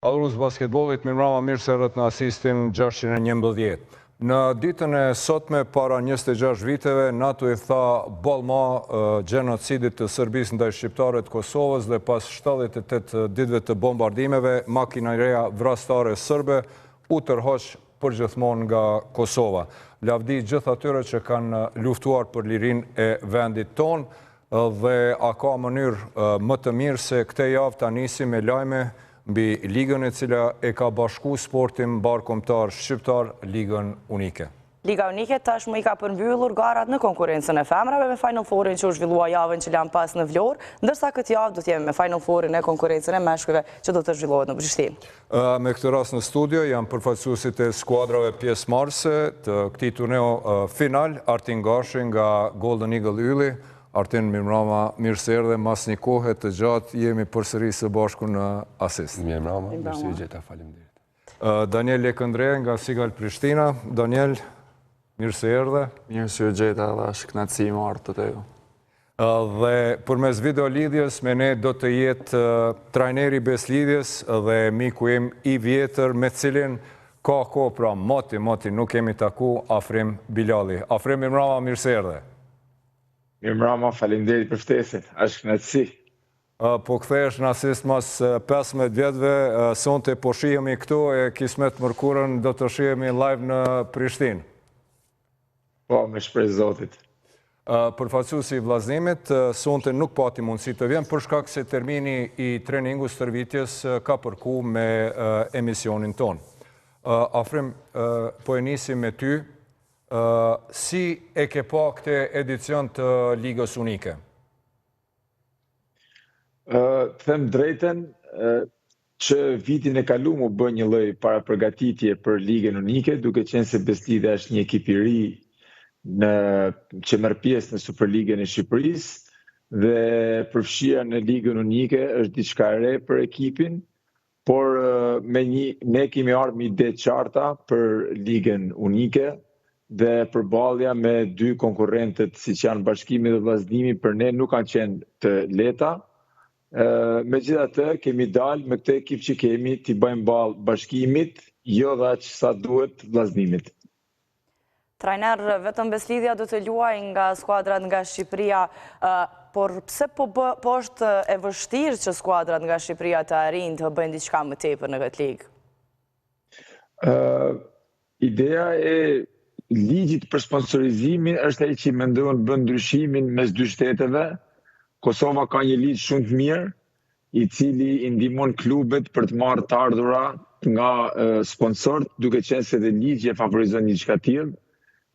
Adhurus basketbollit, mirëmbrëma, mirë se erdhët në asistin 611. Në ditën e sotme, para 26 viteve, NATO i tha ballma gjenocidit të Serbisë ndaj shqiptarëve të Kosovës dhe pas 78 ditëve të bombardimeve, makineria vrastare serbe u tërhoq përgjithmonë nga Kosova. Lavdi gjithë atyre që kanë luftuar për lirinë e vendit tonë dhe a ka mënyrë më të mirë se këtë javë ta nisim me lajme mbi ligën e cila e ka bashku sportin barkombëtar shqiptar, ligën unike. Liga unike tashmë i ka përmbyllur garat në konkurrencën e femrave me Final Fourin që u zhvillua javën që lan pas në Vlorë, ndërsa këtë javë do të jemi me Final Fourin e konkurrencën e meshkujve që do të zhvillohet në Prishtinë. Me këtë rast në studio janë përfaqësuesit e skuadrave pjesëmarrëse të këtij turneu final, Artin Gashi nga Golden Eagle Ylli. Artin, mirëmbrëma, mirë se erdhe, mas një kohë të gjatë jemi përsëri së bashku në asist. Mirëmbrëma, mirë se u gjeta, faleminderit. Daniel Lekëndre nga Sigal Prishtina. Daniel, mirë se erdhe. Mirë se u gjeta dhe është kënaqësi më ardhë të teju. Dhe përmes video lidhjes me ne do të jetë trajneri Beslidhjes dhe miku im i vjetër me cilin ka kohë pra moti nuk kemi taku, Afrim Bilali. Afrim, mirëmbrëma, mirë se erdhe. Mirëmbrëma, faleminderit për ftesën, është kënaqësi. Po kthehesh në asist mas 15 vjetëve, sonte po shihemi këtu e Kismet Mërkurën do të shihemi live në Prishtinë. Po, me shpresë Zotit. Përfaqësuesi i vllazimit, sonte nuk pati mundësi të vjen për shkak se termini i treningut stërvitjes ka përku me emisionin ton. Afrim, po e nisim me ty. Si e ke pa këtë edicion të Ligës Unike? Them drejten që vitin e kaluar mu bë një lloj parapërgatitje për Ligën Unike, duke qenë se Beslidhja është një ekip i ri që merr pjesë në Superligën e Shqipërisë dhe përfshira në Ligën Unike është diçka e re për ekipin, por ne kemi ardhur me ide të qarta për Ligën Unike dhe përballja me dy konkurrentët siç janë Bashkimi dhe Vllaznimi për ne nuk kanë qenë të lehta. Megjithatë kemi dalë me këtë ekip që kemi t'i bëjmë ballë Bashkimit, jo dhe aq sa duhet Vllaznimit. Trajner, vetëm Beslidhja do të luajë nga skuadrat nga Shqipëria, por pse po është e vështirë që skuadrat nga Shqipëria të arrijnë të bëjnë diçka më tepër në këtë ligë? Ideja e ligjit për sponsorizimin është ai që mendon bën ndryshimin mes dy shteteve. Kosova ka një ligj shumë të mirë, i cili i ndihmon klubet për të marrë të ardhura nga sponsorët, duke qenë se dhe ligji e favorizon një çka tillë,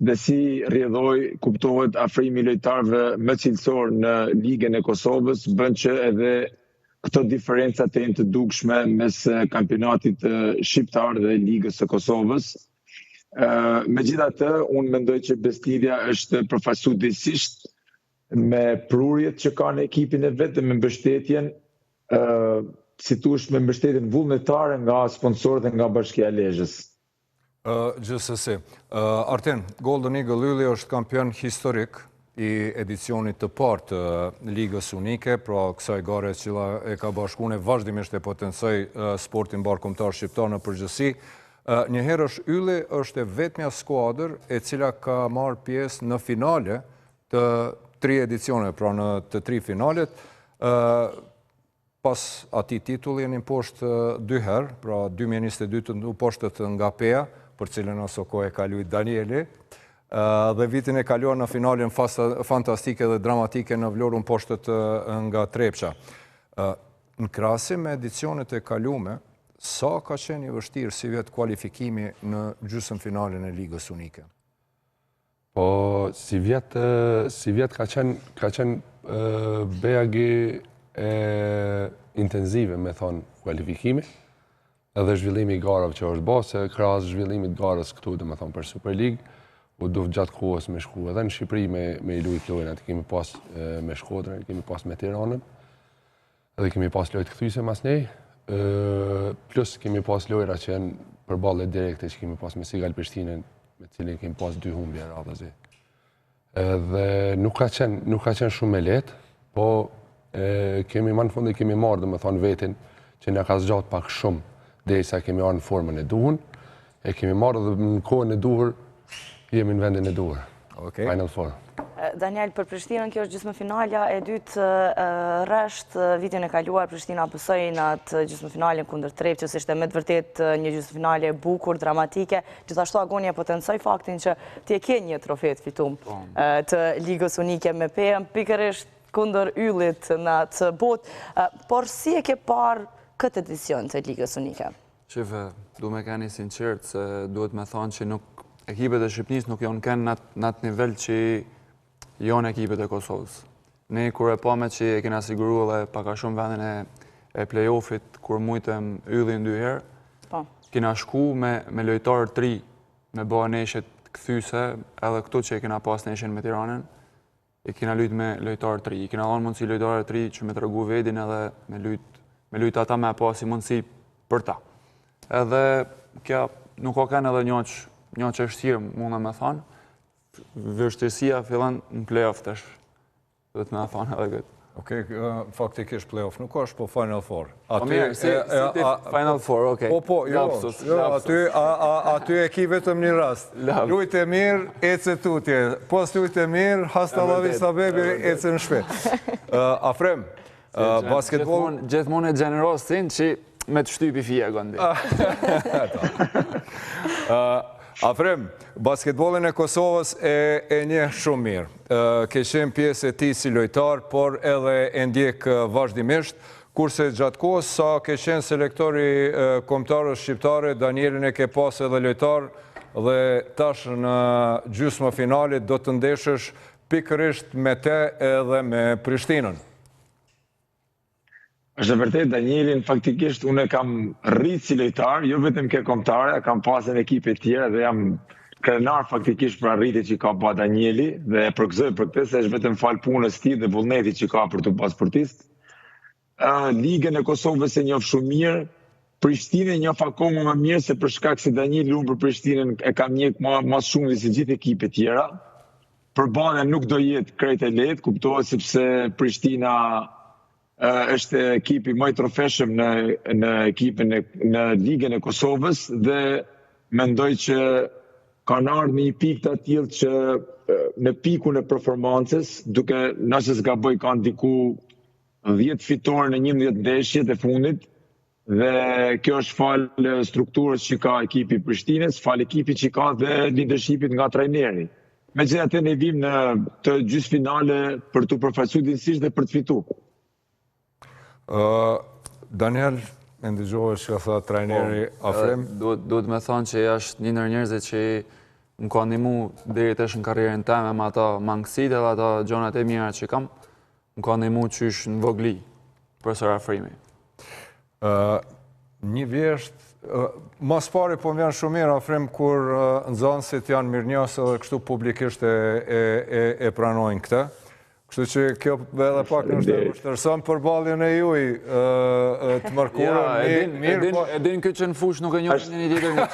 dhe si rrjedhoi kuptohet afrimi lojtarëve më cilësor në Ligën e Kosovës, bën që edhe këto diferenca të jenë të dukshme mes kampionatit shqiptar dhe Ligës së Kosovës. Megjithatë, unë mendoj që Beslidhja është përfaqësuar drejtësisht me prurjet që ka në ekipin e vet dhe me mbështetjen, si thuaç, me mbështetjen vullnetare nga sponsorët dhe nga Bashkia e Lezhës. Gjithsesi, Artin, Golden Eagle Ylli është kampion historik i edicionit të parë të Ligës Unike, pra kësaj gare që e ka bashkuar vazhdimisht e potencoj sportin barkombëtar shqiptar në përgjithësi. Njëherë Ylli është e vetmja skuadër e cila ka marrë pjesë në finale të 3 edicione, pra në të 3 finalet. Pas atij titulli jeni poshtë 2 herë, pra 2022 u poshtët nga PEA, për cilën aso kohë e ka luajtur Danieli, dhe vitin e kaluar në finalen fantastike dhe dramatike në Vlorë u poshtët nga Trepça. Në krahasim me edicionet e kaluara, sa ka qenë i vështirë si vetë kualifikimi në gjysmëfinalen e Ligës Unike? Po, si vjet ka qenë BAG intenzive, me thonë, kualifikimi, edhe zhvillimi i garave që është bërë, se krahas zhvillimit garës këtu, dhe me thonë, për Super League, u duhet gjatë kohës me shku edhe në Shqipëri me i lujt lojën, atë kemi pas me Shkodrën, kemi pas me Tiranën, edhe kemi pas lojt këthyse mas nej, plus kemi pas lojra që janë përballë direkte që kemi pas me Sigal Prishtinën, me cilin kemi pas 2 humbje radhazi. Dhe nuk ka qenë shumë me lehtë, po kemi më në fund kemi marrë, domethënë, vetin që na ka zgjat pak shumë derisa kemi arë në formën e duhur, e kemi marrë dhe në kohën e duhur, jemi në vendin e duhur. Final Four. Daniel, për Prishtinën kjo është gjysmëfinalja e dytë rresht vitin e kaluar. Prishtina pësoi në atë gjysmëfinalen kundër Trepçës, ishte me të vërtet një gjysmëfinale e bukur, dramatike. Gjithashtu Agonia potencoi faktin që ti e ke një trofe të fituar të Ligës Unike me PM, pikërisht kundër Yllit në atë botë. Por si e ke parë këtë edicion të Ligës Unike? Shifë, du me keni sinqert se duhet me thonë që ekipet e Shqipnis nuk jonë kënë në atë nivel që jonë ekipet e Kosovës. Ne kur e pame që e kena siguru dhe paka shumë vendin e play-offit, kur mujtëm Yllin 2 herë, kena shku me lojtarë 3, me bëha neshet këthyse, edhe këtu që e kena pas neshen me Tiranën, e kena lujt me lojtarë 3. I kena dhanë mundësi lojtarë 3 që me të rëgu vedin edhe me lujt ata me pas i mundësi për ta. Edhe kja nuk o kanë edhe një që është thirë, mundë me thonë, vështirësia fillan në play-off tash, dhe të me thonë edhe këtë. Okej, faktikisht play-off nuk është, po Final Four. Mirë, si ti Final Four, okej. Po, jo, aty e ki vetëm një rast. Lujtë e mirë, ecë tutje. Pos lujtë e mirë, hasta la vista baby, ecë në shpet. Afrem, basketbol... Gjithmonë e generosin që me të shtypi fije, gondi. Afrem, basketbolin e Kosovës e një shumë mirë. Ke qenë pjesë e ti si lojtar, por edhe e ndjek vazhdimisht, kurse gjatë kohës sa ke qenë selektori kombëtarës shqiptare, Danielin e ke pas edhe lojtar, dhe tash në gjysmë finalit do të ndeshësh pikërisht me te edhe me Prishtinën. Është vërtet, Danielin, faktikisht, unë kam rritë si lojtar, jo vetëm ke kombëtare, kam pasën ekipe tjera dhe jam krenar faktikisht për rritë që ka ba Danieli dhe e përgëzoj për këtë, se është vetëm falë punës ti dhe vullneti që ka për të pasportist. Ligën e Kosovës e njoh shumë mirë, Prishtinën e njoh akoma më mirë, se për shkak se Danieli unë për Prishtinën e kam njeh më shumë dhe si gjithë ekipe tjera. Përbane nuk do jetë krejt e lehtë, kuptohet sepse Prishtina është ekipi më i trofeshëm në ekipin në Ligën e Kosovës dhe mendoj që kanë ardhur në një pikë të tillë që në pikun e performancës, duke nëse s'gaboj kanë diku 10 fitore në 11 ndeshjet e fundit dhe kjo është falë strukturës që ka ekipi i Prishtinës, falë ekipit që ka dhe leadershipit nga trajneri. Megjithatë ne vim në të gjysmëfinale për të përfaqësuar dinjësisht dhe për të fituar. Daniel, e ndëgjove që ka tha trajneri Afrem? Duhet me thonë që është një ndër njerëzit që më ka ndihmu deri tash në karrierën time me ato mangësitë edhe ato gjonat e mira që kam, më ka ndihmu qysh në vogli profesor Afrimi. Një vjesht, mas pari po më janë shumë mirë Afrem kur nxënësit janë mirënjohës edhe kështu publikisht e pranojnë këtë. Kështu që kjo edhe pak në shtërëson për baljen e juj të mërkurën mirë. E din këtë që në fush nuk e njohë një tjetër një.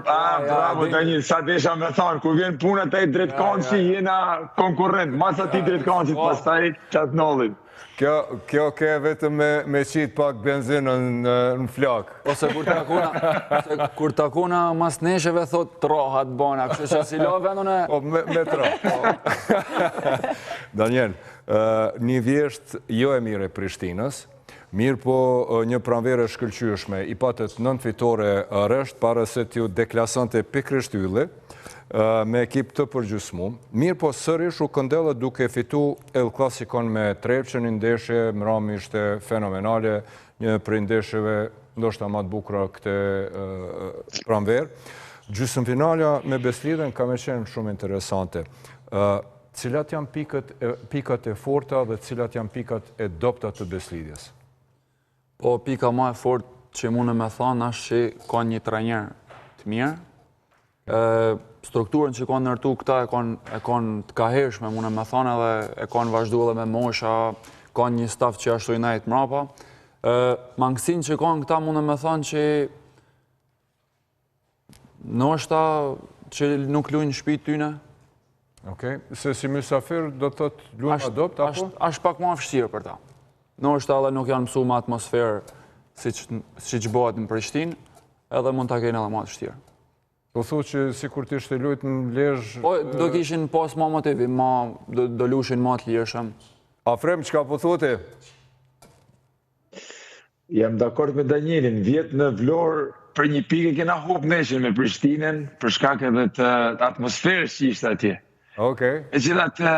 Bravo, Daniel, sa desha me thonë, kur vjen puna të e drejtkonë që jena konkurrent, masa ti drejtkonë që të pastaj qatë nollin. Kjo ke vetëm me qitë pak benzinën në flak. Ose kur takuna mas nesheve thot trohat bona, kështë që si lo vendun e... Po, me tro. Daniel, një vjesht jo e mire Prishtinës, mirë po një pranvere shkëlqyeshme, i patët 9 fitore rresht, para se t'ju deklasante pikrisht Ylli, me ekip të përgjysmu. Mirë po sërish u këndellët duke fitu El Klassikon me Trepçën, një ndeshje, mërami ishte fenomenale, një për ndeshjeve ndoshta më të bukura këte pranverë. Gjysmëfinalja me Beslidhen ka me qenë shumë interesante. Cilat janë pikat e forta dhe cilat janë pikat e dopta të Beslidhjes? Po, pika ma e fort që mune me thonë është që ka një trajner të mirë. Strukturën që kanë nërtu këta e kanë të kahershme, mune me thonë edhe e kanë vazhdu edhe me mosha, kanë një staf që ashtu i najtë mrapa. Mangësin që kanë këta mune me thonë që nështë që nuk lujnë shpi tyne. Okej, se si mysafir do të lujnë adopt, apo? Ashtë pak ma fështirë për ta. Nështë edhe nuk janë mësu me atmosferë si që bëhet në Prishtinë, edhe mund të kenë edhe ma të shtirë. Po thu që si kur t'ishte lujt në Lezhë... Po, do kishin pas ma motivi, do lushin ma të lirëshëm. Afrem, çka po thote? Jam dakord me Danielin, vjetë në Vlorë, për një pikë kena hop neshin me Prishtinën, për shkak edhe të atmosferës që ishte atje. Okej. Megjithatë,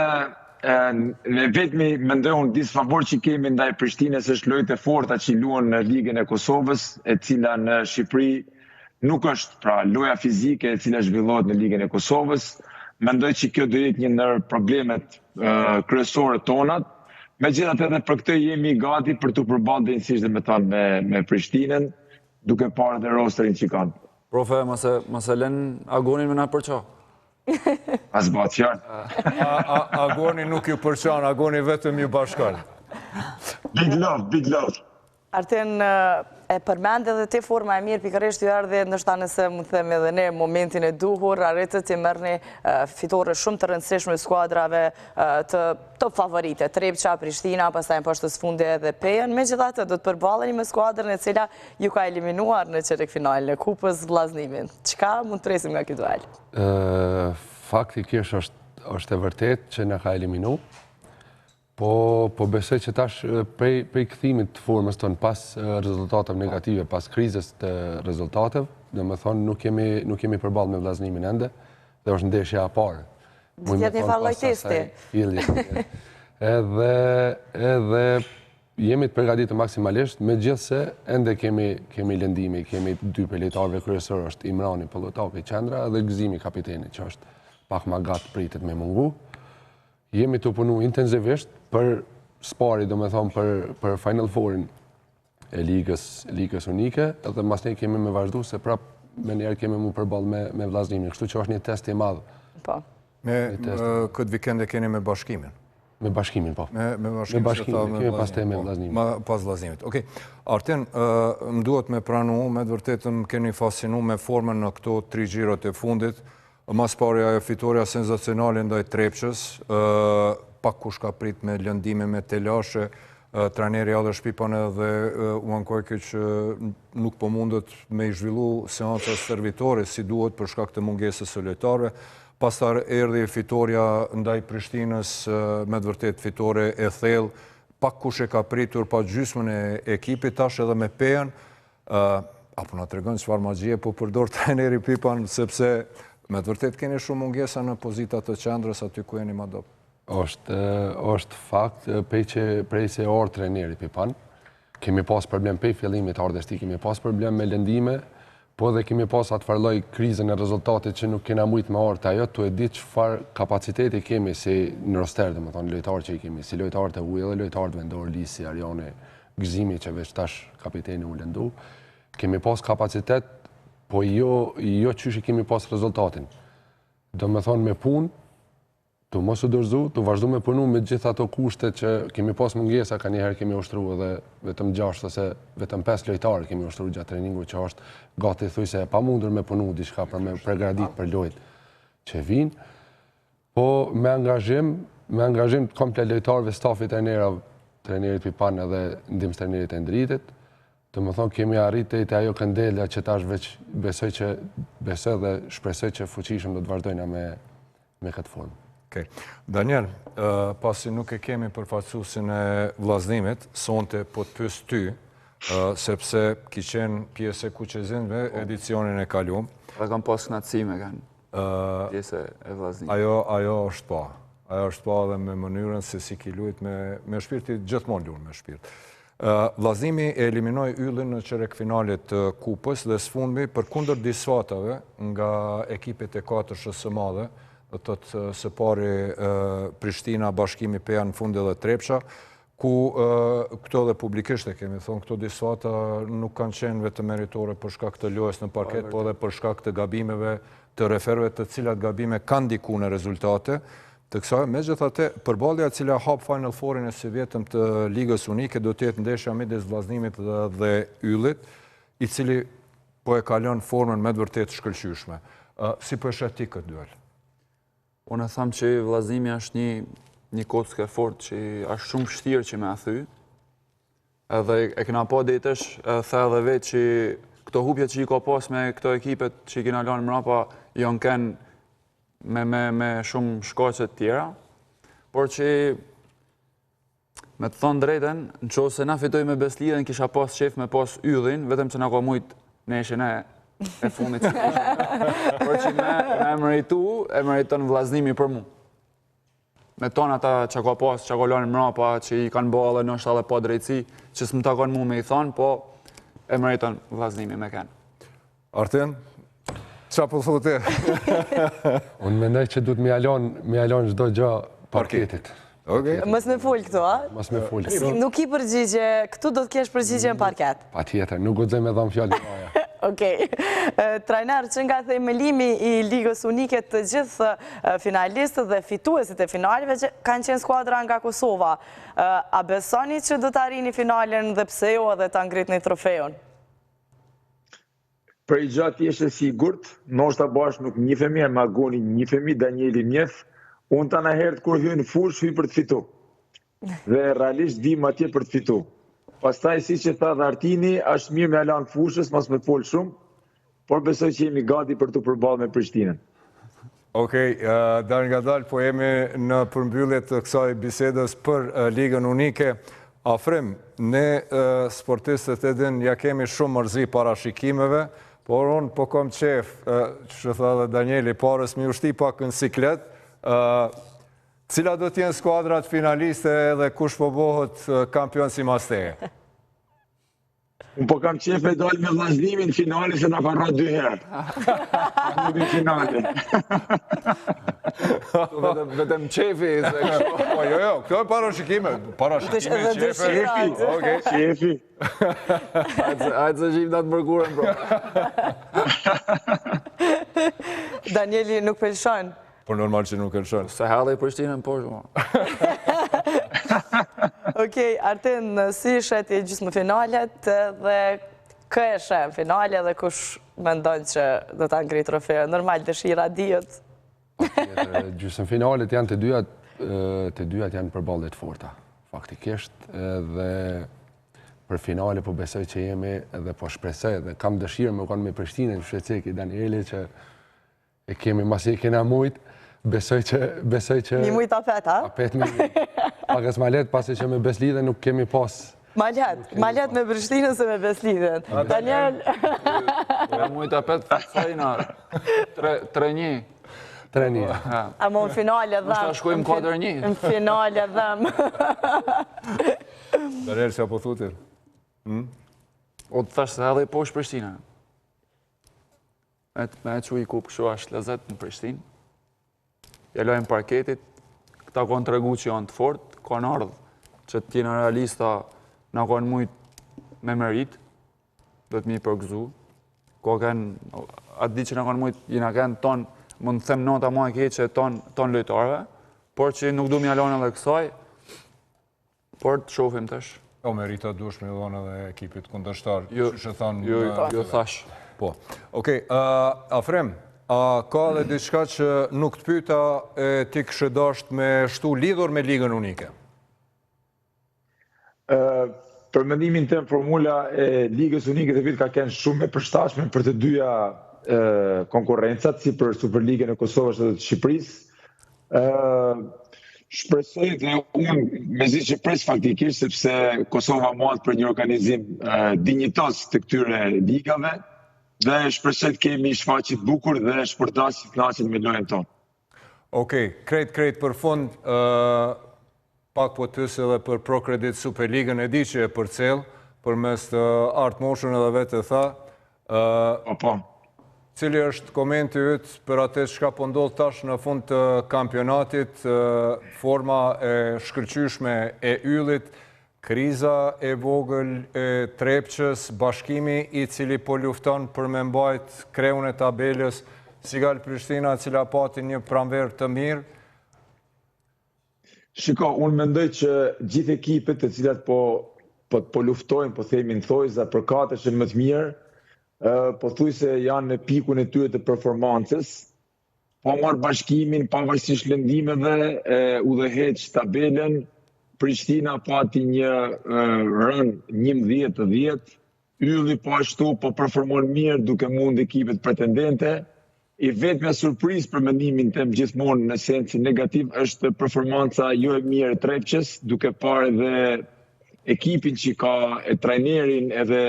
ne vetmi mendoj unë disfavor që kemi ndaj Prishtinës është lojët e forta që luan në Ligën e Kosovës, e cila në Shqipëri nuk është pra loja fizike e cila zhvillohet në Ligën e Kosovës. Mendoj që kjo do jetë një ndër problemet kryesore tonat. Megjithatë edhe për këtë jemi gati për të përballë drejtësisht me Prishtinën, duke parë dhe rosterin që kanë. Profe, mëse lën Agonin me na përqa. As bat fjalë. Agoni nuk ju përçan, Agoni vetëm ju bashkan. Big love, big love. Arten, e përmend edhe ti forma e mirë, pikërisht ju erdhi ndoshta nëse mund të them edhe ne momentin e duhur, arritët të merrni fitore shumë të rëndësishme skuadrave të top favorite, Trepça, Prishtina, pastaj në poshtës fundi edhe Pejen. Megjithatë do të përballeni me skuadrën e cila ju ka eliminuar në çeyrekfinalin e Kupës Vllaznimin. Çka mund të presim nga ky duel? Faktikisht është e vërtet që na ka eliminu, po besoj që tash prej kthimit të formës tonë pas rezultateve negative, pas krizës të rezultateve, domethënë nuk kemi përballë me Vllaznimin ende, dhe është ndeshja e parë. Gjithë një farë lloj testi. Edhe jemi të përgatitur maksimalisht, megjithse ende kemi lëndime, kemi dy prej lojtarëve kryesorë, është Imrani Pollotapi qendra dhe Gëzimi kapiteni, që është pak më gat pritet me mungu. Jemi të punu intensivisht për spari, do me thonë për Final Fourin e Ligës Unike, edhe mas ne kemi me vazhdu se prap me njerë kemi mu përballë me Vllaznimin, kështu që është një test i madhë. Po. Me këtë vikend e keni me Bashkimin? Me Bashkimin, po. Me Bashkimin, kemi pas te me Vllaznimin. Pas Vllaznimit. Okej. Arten, më duhet me pranu, me të vërtetëm keni fascinu me formën në këto 3 gjirot e fundit. Mas parja e fitoria senzacionale ndaj Trepçës, pak kush ka prit me lëndime, me telashe, trajneri Alesh Pipan edhe Uan Kojke që nuk po mundet me i zhvillu seanca servitore si duhet për shkak të mungesës së lojtarëve. Pastar erdhi fitoria ndaj Prishtinës, me të vërtet fitore e thellë, pak kush e ka pritur pa gjysmën e ekipit tash edhe me Pejen, apo na tregon çfarë magjie po përdor trajneri Pipan, sepse me të vërtet keni shumë mungesa në pozitat të qendrës aty ku jeni më dop. Është fakt, prej se orë trajneri Pipan, kemi pas problem prej fillimit ardhështi, kemi pas problem me lëndime, po dhe kemi pas atë farloj krizën e rezultatit që nuk kena mujt me orë të ajo, të e ditë çfarë kapaciteti kemi si në roster, dhe më thonë, lojtarë që i kemi, si lojtarë të ujë dhe lojtarë të vendorë, Lisi, Arjone, Gëzimi që veç tash kapiteni u lëndu, kemi pas kapacitet, po jo qysh i kemi pas rezultatin. Do me thonë me punë, të mos u dorëzu, të vazhdu me punu me gjitha ato kushte që kemi pas mungesa, ka njëherë kemi ushtru edhe vetëm 6 ose vetëm 5 lojtarë kemi ushtru gjatë treningu që është gati thuj se pa mundur me punu diçka për me pregradit për lojt që vinë, po me angazhim të komplet lojtarëve, stafit trenerit Pipan edhe ndihmës trenerit e Ndritit. Të më thonë, kemi arritë të ajo këndelja që tash veç besoj dhe shpresoj që fuqishëm do të vazhdojna me këtë formë. Daniel, pasi nuk e kemi përfaqësuesin e Vllaznimit, sonte po të pyes ty, sepse ki qenë pjesë e Kuqezinëve edicionin e kaluam. Dhe kam pas kënaqësi me kanë pjesë e Vllaznimit. Ajo është pa. Ajo është pa dhe me mënyrën se si ki luajt me shpirti, gjithmonë luajt me shpirt. Vllaznimi e eliminoi Yllin në çeyrek-finalet të Kupës dhe sfundmi përkundër disfatave nga ekipet e 4-shës së madhe, do të thotë së pari Prishtina, Bashkimi Peja në fund edhe Trepça, ku këto dhe publikisht e kemi thonë, këto disfata nuk kanë qenë vetëm meritore për shkak të lojës në parket, po edhe për shkak të gabimeve të referëve, të cilat gabime kanë ndiku në rezultate. Të kësaj, megjithatë, përballja e cila hap Final Fourin e së vetëm të Ligës Unike do të jetë ndeshja midis Vllaznimit dhe Yllit, i cili po e kalon formën me të vërtetë shkëlqyeshme. Si po e shet ti këtë duel? Unë tham që Vllaznimi është një kockë e fortë që është shumë vështirë që me a thy. Edhe e kena po ditësh, the edhe vetë që këto hupjet që i ka pas me këto ekipet që i kena lanë mrapa, janë kenë me shumë shkaqe të tjera, por që me të thonë drejten, në qo se na fitoj me Beslidhen, kisha pas qef me pas yllin, vetëm që na ka mujt në eshin e fundit. Por që me meriton vllaznimi për mu. Me tonë ata që ka pas, që ka lanë mrapa, që i kanë bo edhe nështë edhe pa drejtësi, që s'më takon mu me i thonë, po e meriton vllaznimi me kenë. Artin, qa po thote? Unë mendoj që duhet me jalon çdo gjë parketit. Mos me fol këtu, a? Mos me fol. Nuk i përgjigje, këtu do të kesh përgjigje në parket. Patjetër, nuk guxoj me dhëmë fjalë loja. Okej. Trajner, që nga themelimi i Ligës Unike të gjithë finalistët dhe fituesit e finaleve që kanë qenë skuadra nga Kosova, a besoni që do të arrini finalen dhe pse jo edhe ta ngritni trofeun? Për i gjatë jeshe sigurt, ndoshta bashkë nuk njifemi, Magoni njifemi, Danieli njef, unë të herët kur hynë fush, hynë për të fitu. Dhe realisht vim atje për të fitu. Pastaj, si që tha dhe Artini, është mirë me alan fushës, mos me folë shumë, por besoj që jemi gati për të përballë me Prishtinën. Okej, dar nga dalë, po jemi në përmbyllet të kësaj bisedës për Ligën Unike. Afrim, ne sportistët edhin ja kemi shumë mërzi para shikimeve, por unë po kom qef, që tha dhe Danieli, parës mi ushti pak në siklet, cila do t'jenë skuadrat finaliste dhe kush po bohët kampion si mas teje? Unë po kam qef me dalë me vllaznimin në finale se na ka rrot 2 herë. Në finale. Vetëm qefi, se kështu. Po, jo, këto e parashikime, qefe. Qefi. Ajtë se gjim datë mërkurën, bro. Danieli nuk pëlqon. Por normal që nuk e lëshon. Se hallë i Prishtinën po shumë. Okej, Artin, si shet i gjysmë finalet dhe kë e shet finale dhe kush mendon që do ta ngri trofeun? Normal dëshira dihet. Gjysmë finalet janë të dyat janë përballje të forta, faktikisht, dhe për finale po besoj që jemi dhe po shpresoj dhe kam dëshirë me kanë me Prishtinën, Shqeceki, Danieli që e kemi masi e kena mujt, besoj që... Mi mujt apet, ha? Apet me pakës ma let, pasi që me Beslidhen nuk kemi pas. Ma let me Prishtinën se me Beslidhen. Daniel... Me mujt apet, sajna, 3-1. 3-1. Amo në finale dhem. Nështë ta shkojmë 4-1. Në finale dhem. Daniel, që po thutir? O të thashtë se edhe i poshë Prishtina. Me që i kupë këshu ashtë lezet në Prishtinë. Jelojnë parketit, këta konë të regu që janë të fort, konë ardhë që t'jena realista në konë mujtë me merit, dhe të mi përgëzu. Atë di që në konë mujtë, jena kënë tonë, më në them nota ma e keqe tonë lojtarve, por që nuk du mi alonë edhe kësaj, por të shofim tësh. O, merita dush me dhonë edhe ekipit kundërshtar, Jo thash. Po, okej, Afrem, a ka dhe diçka që nuk të pyta e ti kështë dasht me shtu lidhur me Ligën Unike? Për mendimin tëm, formula e Ligës Unike të vitë ka kenë shumë e përshtatshme për të dyja konkurencat, si për Superligën e Kosovës dhe të Shqipërisë. Shpresoj dhe unë me zi që pres faktikisht, sepse Kosova matë për një organizim dinjitos të këtyre ligave, dhe shpresoj të kemi shfaqit bukur dhe shpërdasit knaqen me lojën tonë. Okej, krejt për fund, pak po tësë edhe për Procredit Superligën, e di që e për celë, për mes të Art Motion edhe vetë e tha. Po. Cili është komenti ytë për atë që ka po ndodhë tash në fund të kampionatit, forma e shkëlqyshme e yllit, kriza e vogël e Trepqës, bashkimi i cili po lufton për me mbajt kreun e tabelës, Sigal Prishtina, cila pati një pranverë të mirë? Shiko, unë mendoj që gjithë ekipet të cilat po luftojnë, po themi në thojza për katëshën më të mirë, po thuj se janë në pikun e tyre të performancës, po marë bashkimin, pavarësisht lëndimeve, udhëheq tabelën, Prishtina pati një rën 11-10, Ylli po ashtu po performon mirë duke mund ekipet pretendente. I vetmja surprizë për mendimin tim gjithmonë në sensin negativ është performanca jo e mirë e Trepçës, duke parë edhe ekipin që ka e trajnerin edhe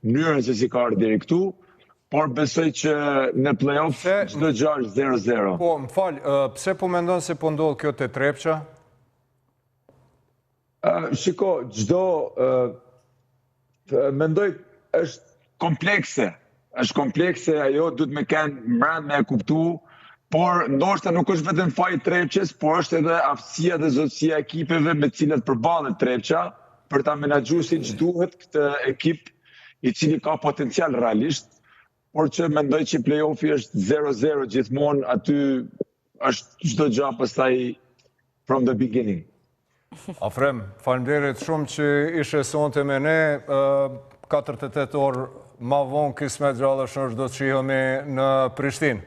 mënyrën se si ka ardhur deri këtu, por besoj që në play-off çdo gjë është 0-0. Po, më fal, pse po mendon se po ndodh kjo te Trepça? Shiko, mendoj është komplekse. Është komplekse, ajo duhet me kenë mbrëmë me e kuptu, por ndoshta nuk është vetëm faji Trepçës, por është edhe aftësia dhe zotësia ekipeve me cilat përballet Trepça për ta menaxhuar siç duhet këtë ekip i cili ka potencial realisht, por që mendoj që play-offi është 0-0 gjithmonë, aty është çdo gjë pastaj from the beginning. Afrem, faleminderit shumë që ishe sonte me ne. 48 orë ma vonë kismet gjallësh është do të shihemi në Prishtinë.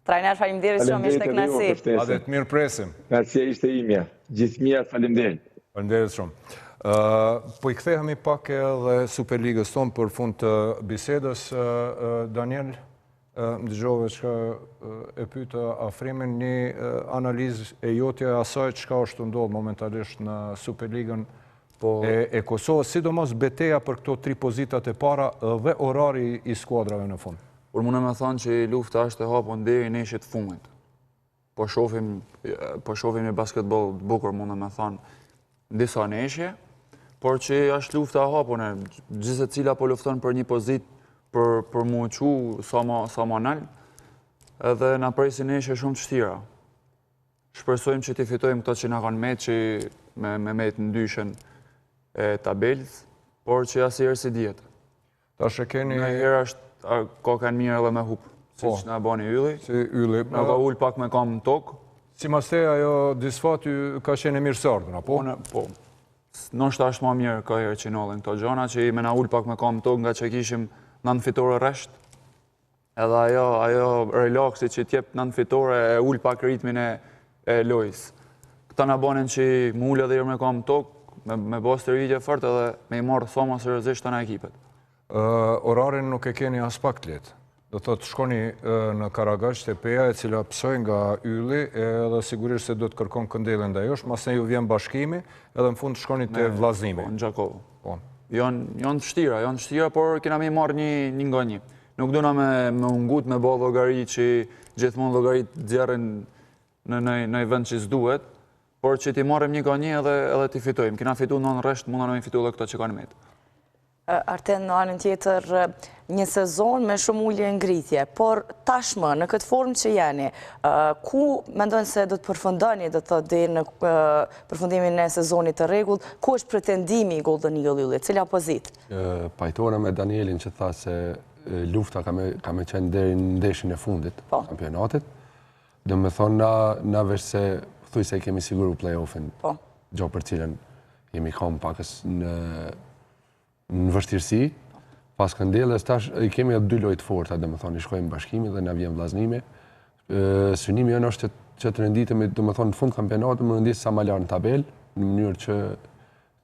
Trajner, faleminderit shumë, ishte kënaqësi. A dhe të mirë presim. Kënaqësia ishte imja. Gjithmija, faleminderit. Faleminderit shumë. Po i kthehemi pak edhe Superligës tonë për fund të bisedës. Daniel, më dëgjove që e pyeta Afrimin një analizë e jotja asaj çka është ndodhur momentalisht në Superligën e Kosovës, sidomos beteja për këto 3 pozitat e para dhe orari i skuadrave në fund. Por mune me thonë që lufta është e hapun deri në neshjet fundit. Po shohim një basketbol të bukur, mune me thonë, në disa neshje, por që është lufta e hapun, gjithë cila po lufton për një pozit për mu qu sa ma nalë, edhe na presin neshje shumë të shtira. Shpresojmë që t'i fitojmë këto që na kanë metë, që me metë në dyshen e tabelës, por që asnjëherë si djetë. Ta shekeni... Në herë është kokën mirë edhe me hupë, si që nga bani Ylli. Si Ylli. Nga ka ullë pak me kam në tokë. Si mas te, ajo disfat ka qenë e mirësardhën, apo? Po. Nështë është ma mirë ka herë që nollën këto gjona, që i me na ullë pak me kam në tokë, nga që kishim 9 fitore rresht. Edhe ajo relaxi që t'jep 9 fitore e ullë pak ritmin e lojës. Këta na banin që më ullë edhe me kam në tokë, me bos të rritje fort edhe me i marrë thoma seriozisht të në ekipet. Orarin nuk e keni as pak letë. Do të të shkoni në Karagaj, shtëpeja e cila pësoj nga Ylli, edhe sigurisht se do të kërkon këndelën dhe josh, mas ne ju vjen bashkimi, edhe në fund të shkoni të vllaznimi. Në Gjakovë. Janë të shtira, por kena me i marrë një nga një. Nuk duna me ungut, me bo llogari që gjithmonë llogarit djerën në i vend që s'duhet, por që ti marrim një ka një edhe ti fitojmë. Kena fitu në rresht, mund në fitu dhe këto që kanë metë. Arten, në anën tjetër, një sezon me shumë ullje ngritje, por tashmë, në këtë formë që jeni, ku mendojnë se do të përfundoni, do të dhe në përfundimin e sezonit të rregullt, ku është pretendimi i Golden Eagle Ylli, cila pozit? Pajtore me Danielin që tha se lufta ka me qenë deri në ndeshjen e fundit kampionatit, dhe me thonë na vesh se thuj se kemi siguru play-offin, gjo për cilën jemi kam pakës në vështirësi, pas këndelës tash i kemi edhe 2 lojtë forta, dhe me thonë i shkojmë bashkimi dhe na vjen vllaznimi. Synimi janë është që të renditemi, dhe me thonë në fund kampionatit, më rendisë sa ma larë në tabel, në mënyrë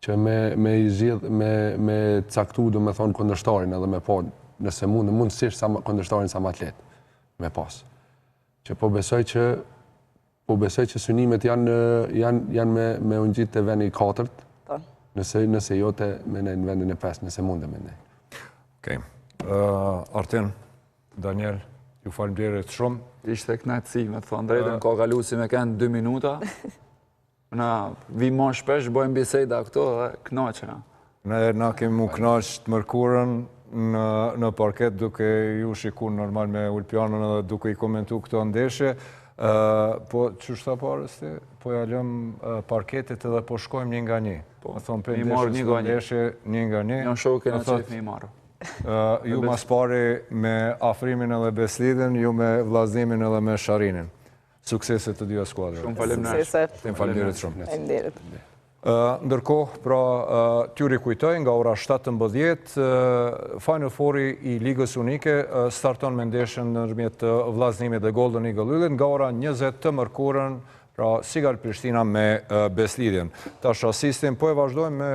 që me i zhjith, me caktu, dhe me thonë kundërshtarin edhe me po, nëse mundësisht kundërshtarin sa ma atlet, me pas. Që po besoj që synimet janë me unë gjitë të vendi 4, nëse jote me në vendin e 5, nëse mundë me ne. Okej. Arten, Daniel, ju faleminderit shumë. Ishte kënaqësi, me të thonë drejtën, ka kalu si me kanë 2 minuta. Na vi ma shpesh, bojmë biseda këto dhe kënaqena. Na kemi kënaq të mërkurën në parket duke ju shikur normal me Ulpianën edhe duke i komentu këto ndeshje. Po, që shta parës ti? Po ja lëm parketit edhe po shkojmë një nga një. Më thonë për ndeshje një nga një. Janë shokë e në qef me i marë. Ju mas pari me Afrimin edhe Beslidin, ju me vllaznimin edhe me Sharinin. Sukseset të dyja skuadrave. Shumë faleminderit. Faleminderit shumë. Faleminderit. Ndërkohë, pra, t'ju rikujtoj nga ora 17, Final Fouri i Ligës Unike starton me ndeshjen ndërmjet vllaznimit dhe Golden Eagle Yllit nga ora 20 të mërkurën, Pra, Sigal Prishtina me Beslidjen. Tash asistin, po e vazhdojmë me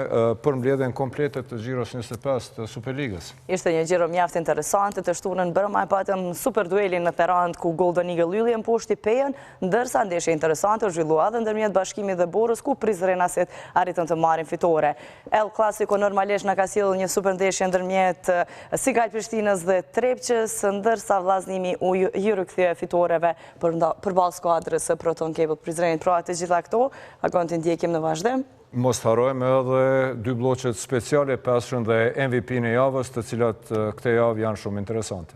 përmbledhjen komplete të Gjiros 25 të Superligës. Ishte një gjiro mjaft interesante, të shtunën brëma e patëm super duelin në Perand ku Golden Eagle Lylli mposhti Pejen, ndërsa ndeshje interesante u zhvillua dhe ndërmjet Bashkimit dhe Borës ku Prizrenasit arritën të marrin fitore. El Clasico normalisht në ka sjellë një super ndeshje ndërmjet Sigal Prishtinës dhe Trepqës, ndërsa vllaznimi u rikthye fitoreve përballë skuadrës së Proton Cable Prizrenit. Pra të gjitha këto, akon të ndjekim në vazhdim. Mos harojmë edhe dy bloqet speciale, passhën dhe MVP në javës, të cilat këte javë janë shumë interesante.